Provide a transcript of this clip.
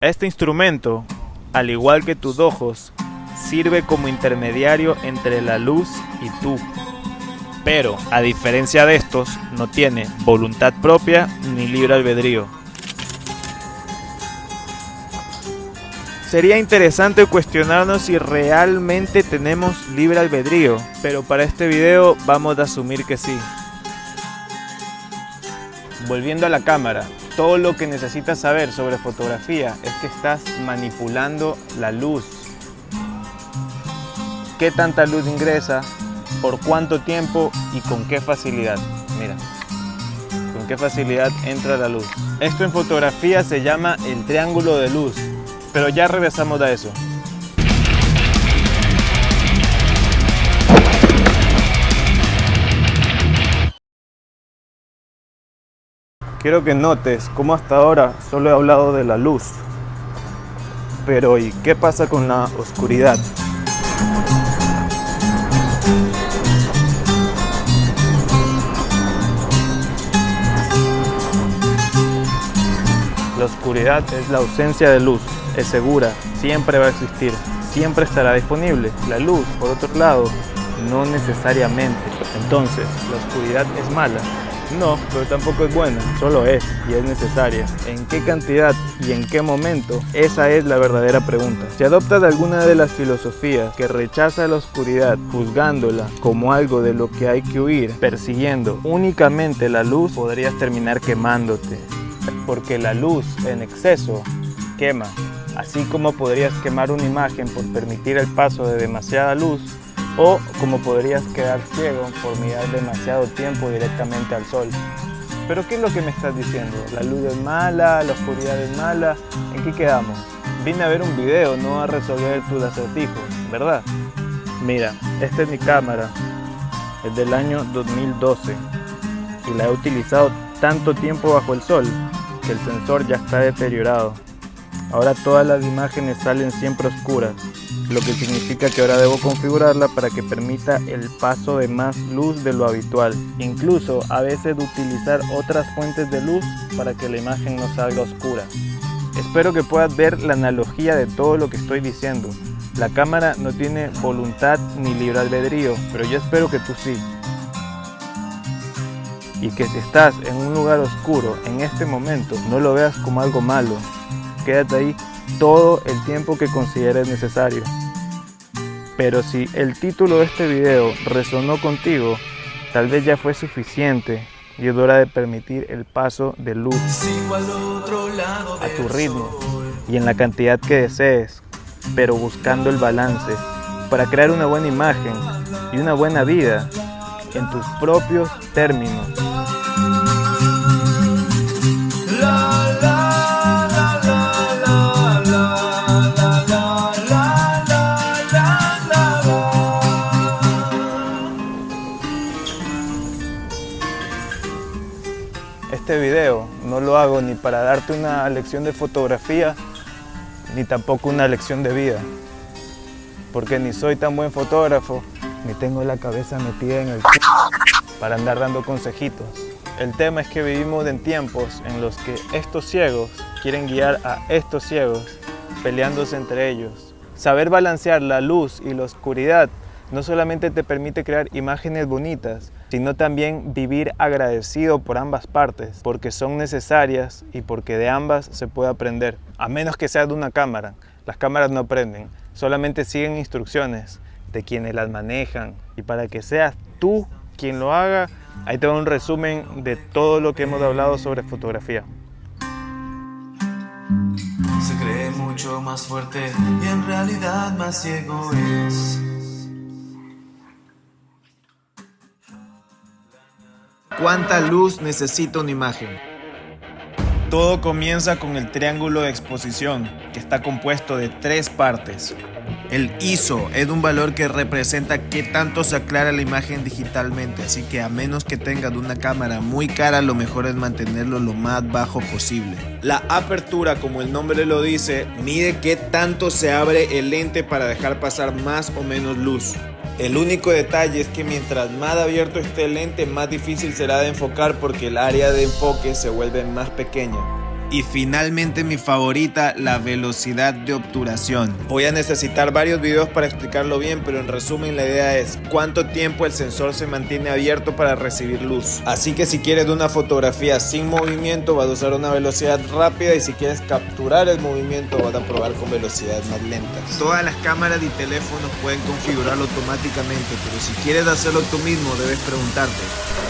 Este instrumento, al igual que tus ojos, sirve como intermediario entre la luz y tú. Pero, a diferencia de estos, no tiene voluntad propia ni libre albedrío. Sería interesante cuestionarnos si realmente tenemos libre albedrío, pero para este video vamos a asumir que sí. Volviendo a la cámara, todo lo que necesitas saber sobre fotografía es que estás manipulando la luz. ¿Qué tanta luz ingresa? ¿Por cuánto tiempo? ¿Y con qué facilidad? Mira, con qué facilidad entra la luz. Esto en fotografía se llama el triángulo de luz, pero ya regresamos a eso. Quiero que notes cómo hasta ahora solo he hablado de la luz. Pero ¿y qué pasa con la oscuridad? La oscuridad es la ausencia de luz, es segura, siempre va a existir, siempre estará disponible. La luz, por otro lado, no necesariamente. Entonces, ¿la oscuridad es mala? No, pero tampoco es buena, solo es y es necesaria. ¿En qué cantidad y en qué momento? Esa es la verdadera pregunta. Si adoptas alguna de las filosofías que rechaza la oscuridad, juzgándola como algo de lo que hay que huir, persiguiendo únicamente la luz, podrías terminar quemándote. Porque la luz en exceso quema. Así como podrías quemar una imagen por permitir el paso de demasiada luz, o como podrías quedar ciego por mirar demasiado tiempo directamente al sol. ¿Pero qué es lo que me estás diciendo? ¿La luz es mala? ¿La oscuridad es mala? ¿En qué quedamos? Vine a ver un video, no a resolver tus acertijos, ¿verdad? Mira, esta es mi cámara, es del año 2012 y la he utilizado tanto tiempo bajo el sol que el sensor ya está deteriorado. Ahora todas las imágenes salen siempre oscuras, lo que significa que ahora debo configurarla para que permita el paso de más luz de lo habitual. Incluso a veces utilizar otras fuentes de luz para que la imagen no salga oscura. Espero que puedas ver la analogía de todo lo que estoy diciendo. La cámara no tiene voluntad ni libre albedrío, pero yo espero que tú sí. Y que si estás en un lugar oscuro en este momento, no lo veas como algo malo. Quédate ahí todo el tiempo que consideres necesario. Pero si el título de este video resonó contigo, tal vez ya fue suficiente y es hora de permitir el paso de luz a tu ritmo y en la cantidad que desees, pero buscando el balance para crear una buena imagen y una buena vida en tus propios términos. Este video no lo hago ni para darte una lección de fotografía, ni tampoco una lección de vida, porque ni soy tan buen fotógrafo, ni tengo la cabeza metida en el para andar dando consejitos. El tema es que vivimos en tiempos en los que estos ciegos quieren guiar a estos ciegos, peleándose entre ellos. Saber balancear la luz y la oscuridad no solamente te permite crear imágenes bonitas, sino también vivir agradecido por ambas partes, porque son necesarias y porque de ambas se puede aprender. A menos que seas de una cámara, las cámaras no aprenden, solamente siguen instrucciones de quienes las manejan. Y para que seas tú quien lo haga, ahí te va un resumen de todo lo que hemos hablado sobre fotografía. Se cree mucho más fuerte y en realidad más ciego es. ¿Cuánta luz necesita una imagen? Todo comienza con el triángulo de exposición, que está compuesto de 3 partes. El ISO es un valor que representa qué tanto se aclara la imagen digitalmente, así que a menos que tengas una cámara muy cara, lo mejor es mantenerlo lo más bajo posible. La apertura, como el nombre lo dice, mide qué tanto se abre el lente para dejar pasar más o menos luz. El único detalle es que mientras más abierto esté el lente, más difícil será de enfocar porque el área de enfoque se vuelve más pequeña. Y finalmente mi favorita, la velocidad de obturación. Voy a necesitar varios videos para explicarlo bien, pero en resumen la idea es cuánto tiempo el sensor se mantiene abierto para recibir luz. Así que si quieres una fotografía sin movimiento vas a usar una velocidad rápida, y si quieres capturar el movimiento vas a probar con velocidades más lentas. Todas las cámaras y teléfonos pueden configurarlo automáticamente, pero si quieres hacerlo tú mismo debes preguntarte: